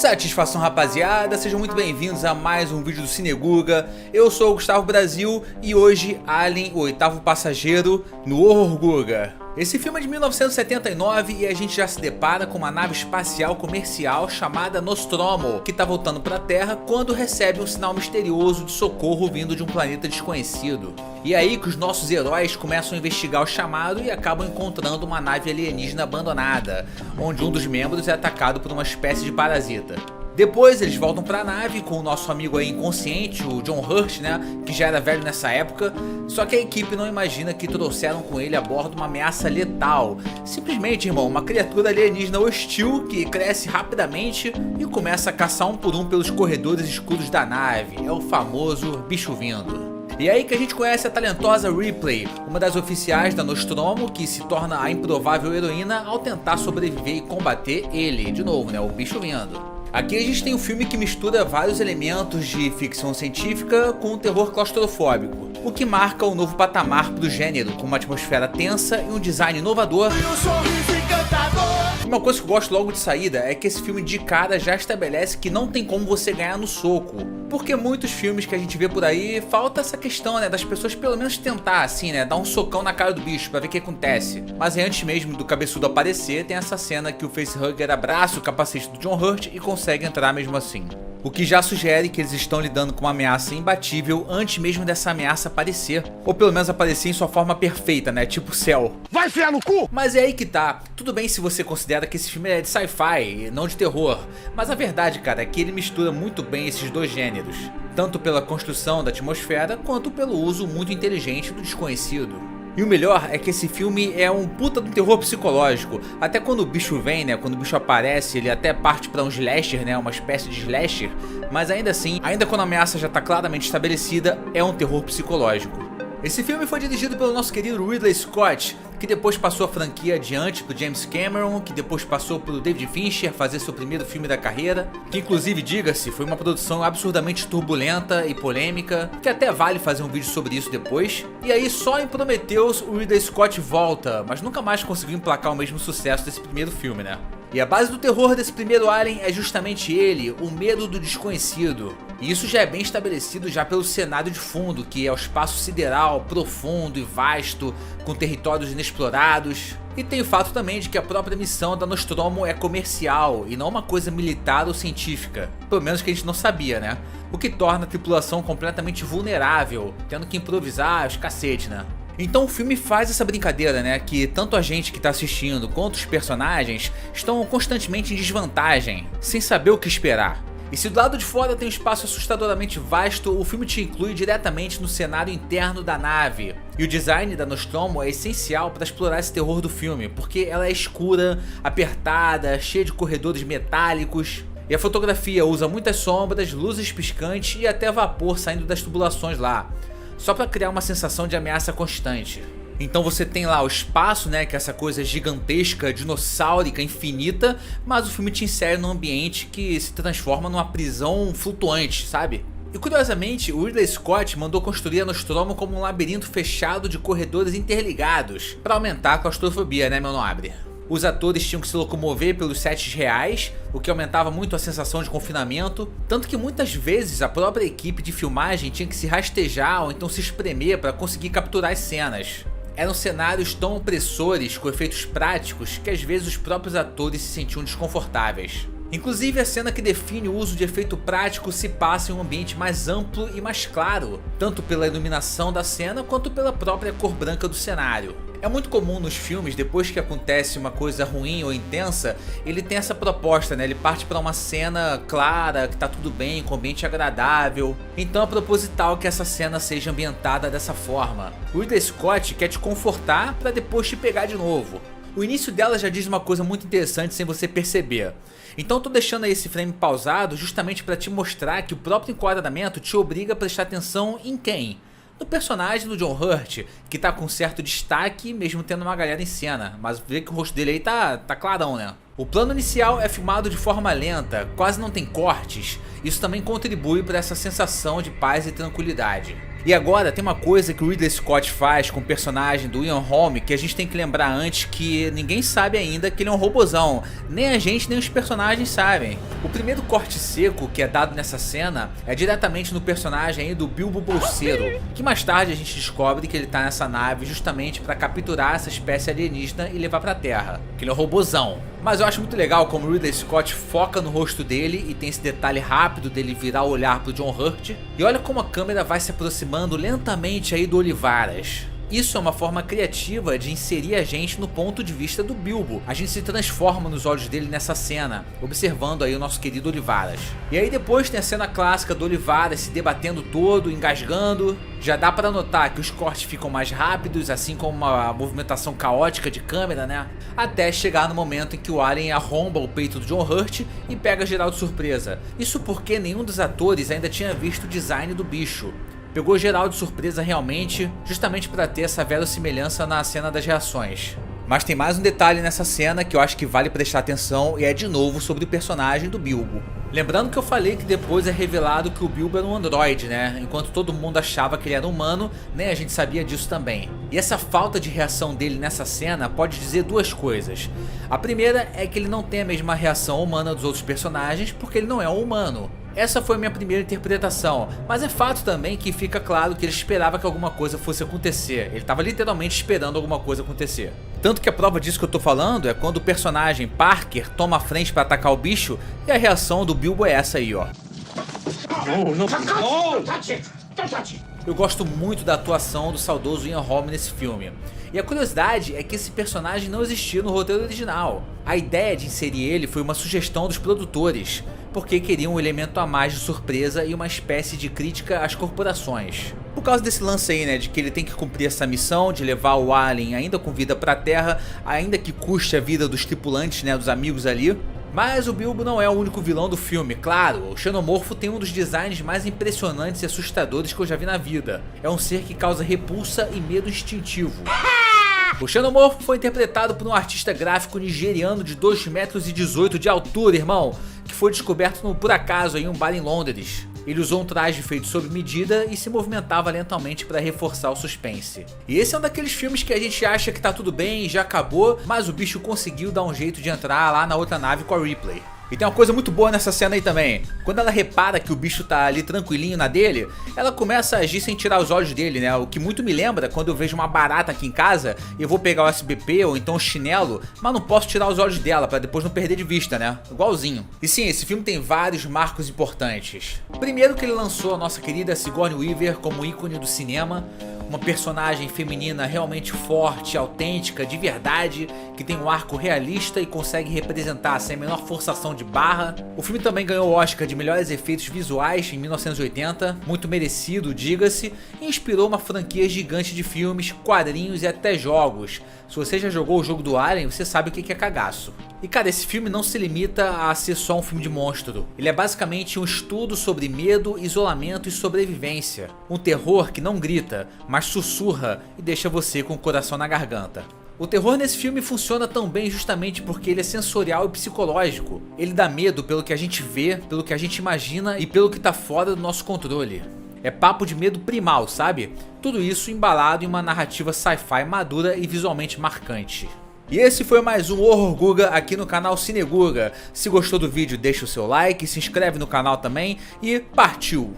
Satisfação, rapaziada, sejam muito bem-vindos a mais um vídeo do Cineguga. Eu sou o Gustavo Brasil e hoje Alien, o oitavo passageiro no Horror Guga. Esse filme é de 1979 e a gente já se depara com uma nave espacial comercial chamada Nostromo, que tá voltando para a Terra quando recebe um sinal misterioso de socorro vindo de um planeta desconhecido. E é aí que os nossos heróis começam a investigar o chamado e acabam encontrando uma nave alienígena abandonada, onde um dos membros é atacado por uma espécie de parasita. Depois eles voltam para a nave com o nosso amigo aí inconsciente, o John Hurt, né, que já era velho nessa época, só que a equipe não imagina que trouxeram com ele a bordo uma ameaça letal. Simplesmente, irmão, uma criatura alienígena hostil que cresce rapidamente e começa a caçar um por um pelos corredores escuros da nave. É o famoso bicho vindo. E é aí que a gente conhece a talentosa Ripley, uma das oficiais da Nostromo, que se torna a improvável heroína ao tentar sobreviver e combater ele, de novo, né, o bicho vindo. Aqui a gente tem um filme que mistura vários elementos de ficção científica com um terror claustrofóbico, o que marca um novo patamar pro gênero, com uma atmosfera tensa e um design inovador. Uma coisa que eu gosto logo de saída é que esse filme de cara já estabelece que não tem como você ganhar no soco, porque muitos filmes que a gente vê por aí, falta essa questão, né, das pessoas pelo menos tentar assim, né, dar um socão na cara do bicho pra ver o que acontece. Mas antes mesmo do cabeçudo aparecer, tem essa cena que o facehugger abraça o capacete do John Hurt e consegue entrar mesmo assim. O que já sugere que eles estão lidando com uma ameaça imbatível antes mesmo dessa ameaça aparecer. Ou pelo menos aparecer em sua forma perfeita, né? Tipo Cell. Vai enfiar no cu! Mas é aí que tá. Tudo bem se você considera que esse filme é de sci-fi, não de terror. Mas a verdade, cara, é que ele mistura muito bem esses dois gêneros. Tanto pela construção da atmosfera, quanto pelo uso muito inteligente do desconhecido. E o melhor é que esse filme é um puta do terror psicológico. Até quando o bicho vem, né, quando o bicho aparece, ele até parte pra um slasher, né, uma espécie de slasher. Mas ainda assim, ainda quando a ameaça já tá claramente estabelecida, é um terror psicológico. Esse filme foi dirigido pelo nosso querido Ridley Scott, que depois passou a franquia adiante pro James Cameron, que depois passou pro David Fincher fazer seu primeiro filme da carreira, que inclusive, diga-se, foi uma produção absurdamente turbulenta e polêmica, que até vale fazer um vídeo sobre isso depois. E aí só em Prometheus o Ridley Scott volta, mas nunca mais conseguiu emplacar o mesmo sucesso desse primeiro filme, né? E a base do terror desse primeiro Alien é justamente ele, o medo do desconhecido. E isso já é bem estabelecido já pelo cenário de fundo, que é o espaço sideral, profundo e vasto, com territórios inexplorados. E tem o fato também de que a própria missão da Nostromo é comercial e não uma coisa militar ou científica. Pelo menos que a gente não sabia, né? O que torna a tripulação completamente vulnerável, tendo que improvisar os cacete, né? Então o filme faz essa brincadeira, né, que tanto a gente que tá assistindo quanto os personagens estão constantemente em desvantagem, sem saber o que esperar. E se do lado de fora tem um espaço assustadoramente vasto, o filme te inclui diretamente no cenário interno da nave. E o design da Nostromo é essencial para explorar esse terror do filme, porque ela é escura, apertada, cheia de corredores metálicos. E a fotografia usa muitas sombras, luzes piscantes e até vapor saindo das tubulações lá, só para criar uma sensação de ameaça constante. Então você tem lá o espaço, né, que é essa coisa gigantesca, dinossáurica, infinita, mas o filme te insere num ambiente que se transforma numa prisão flutuante, sabe? E curiosamente, o Ridley Scott mandou construir a Nostromo como um labirinto fechado de corredores interligados, para aumentar a claustrofobia, né, meu nobre? Os atores tinham que se locomover pelos sets reais, o que aumentava muito a sensação de confinamento, tanto que muitas vezes a própria equipe de filmagem tinha que se rastejar ou então se espremer para conseguir capturar as cenas. Eram cenários tão opressores com efeitos práticos que às vezes os próprios atores se sentiam desconfortáveis. Inclusive a cena que define o uso de efeito prático se passa em um ambiente mais amplo e mais claro, tanto pela iluminação da cena quanto pela própria cor branca do cenário. É muito comum nos filmes, depois que acontece uma coisa ruim ou intensa, ele tem essa proposta, né? Ele parte para uma cena clara, que tá tudo bem, com ambiente agradável. Então é proposital que essa cena seja ambientada dessa forma. O Ridley Scott quer te confortar para depois te pegar de novo. O início dela já diz uma coisa muito interessante sem você perceber. Então tô deixando aí esse frame pausado justamente para te mostrar que o próprio enquadramento te obriga a prestar atenção em quem? No personagem do John Hurt, que tá com certo destaque mesmo tendo uma galera em cena, mas vê que o rosto dele aí tá clarão, né? O plano inicial é filmado de forma lenta, quase não tem cortes, isso também contribui para essa sensação de paz e tranquilidade. E agora tem uma coisa que o Ridley Scott faz com o personagem do Ian Holm que a gente tem que lembrar antes, que ninguém sabe ainda que ele é um robozão. Nem a gente, nem os personagens sabem. O primeiro corte seco que é dado nessa cena é diretamente no personagem aí do Bilbo Bolseiro, que mais tarde a gente descobre que ele tá nessa nave justamente para capturar essa espécie alienígena e levar pra Terra, que ele é um robozão. Mas eu acho muito legal como o Ridley Scott foca no rosto dele e tem esse detalhe rápido dele virar o olhar pro John Hurt. E olha como a câmera vai se aproximando lentamente aí do Olivaras. Isso é uma forma criativa de inserir a gente no ponto de vista do Bilbo. A gente se transforma nos olhos dele nessa cena, observando aí o nosso querido Olivaras. E aí depois tem a cena clássica do Olivaras se debatendo todo, engasgando. Já dá pra notar que os cortes ficam mais rápidos, assim como uma movimentação caótica de câmera, né? Até chegar no momento em que o alien arromba o peito do John Hurt e pega geral de surpresa. Isso porque nenhum dos atores ainda tinha visto o design do bicho. Pegou geral de surpresa realmente, justamente para ter essa verossimilhança na cena das reações. Mas tem mais um detalhe nessa cena que eu acho que vale prestar atenção e é de novo sobre o personagem do Bilbo. Lembrando que eu falei que depois é revelado que o Bilbo era um androide, né? Enquanto todo mundo achava que ele era humano, nem a gente sabia disso também. E essa falta de reação dele nessa cena pode dizer duas coisas. A primeira é que ele não tem a mesma reação humana dos outros personagens porque ele não é um humano. Essa foi a minha primeira interpretação, mas é fato também que fica claro que ele esperava que alguma coisa fosse acontecer. Ele estava literalmente esperando alguma coisa acontecer. Tanto que a prova disso que eu tô falando é quando o personagem Parker toma a frente para atacar o bicho e a reação do Bilbo é essa aí, ó. Eu gosto muito da atuação do saudoso Ian Holm nesse filme. E a curiosidade é que esse personagem não existia no roteiro original. A ideia de inserir ele foi uma sugestão dos produtores, porque queriam um elemento a mais de surpresa e uma espécie de crítica às corporações. Por causa desse lance aí, né, de que ele tem que cumprir essa missão de levar o alien ainda com vida pra Terra, ainda que custe a vida dos tripulantes, né, dos amigos ali. Mas o Bilbo não é o único vilão do filme, claro, o Xenomorfo tem um dos designs mais impressionantes e assustadores que eu já vi na vida. É um ser que causa repulsa e medo instintivo. O Xenomorfo foi interpretado por um artista gráfico nigeriano de 2,18 metros de altura, irmão, que foi descoberto por acaso em um bar em Londres. Ele usou um traje feito sob medida e se movimentava lentamente para reforçar o suspense. E esse é um daqueles filmes que a gente acha que tá tudo bem e já acabou, mas o bicho conseguiu dar um jeito de entrar lá na outra nave com a Ripley. E tem uma coisa muito boa nessa cena aí também. Quando ela repara que o bicho tá ali tranquilinho na dele, ela começa a agir sem tirar os olhos dele, né? O que muito me lembra quando eu vejo uma barata aqui em casa e eu vou pegar o SBP ou então o chinelo, mas não posso tirar os olhos dela pra depois não perder de vista, né? Igualzinho. E sim, esse filme tem vários marcos importantes. Primeiro que ele lançou a nossa querida Sigourney Weaver como ícone do cinema, uma personagem feminina realmente forte, autêntica, de verdade, que tem um arco realista e consegue representar sem a menor forçação de barra. O filme também ganhou o Oscar de melhores efeitos visuais em 1980, muito merecido, diga-se, e inspirou uma franquia gigante de filmes, quadrinhos e até jogos. Se você já jogou o jogo do Alien, você sabe o que é cagaço. E cara, esse filme não se limita a ser só um filme de monstro. Ele é basicamente um estudo sobre medo, isolamento e sobrevivência. Um terror que não grita, mas sussurra e deixa você com o coração na garganta. O terror nesse filme funciona tão bem justamente porque ele é sensorial e psicológico. Ele dá medo pelo que a gente vê, pelo que a gente imagina e pelo que tá fora do nosso controle. É papo de medo primal, sabe? Tudo isso embalado em uma narrativa sci-fi madura e visualmente marcante. E esse foi mais um Horror Guga aqui no canal Cineguga. Se gostou do vídeo, deixa o seu like, se inscreve no canal também e partiu!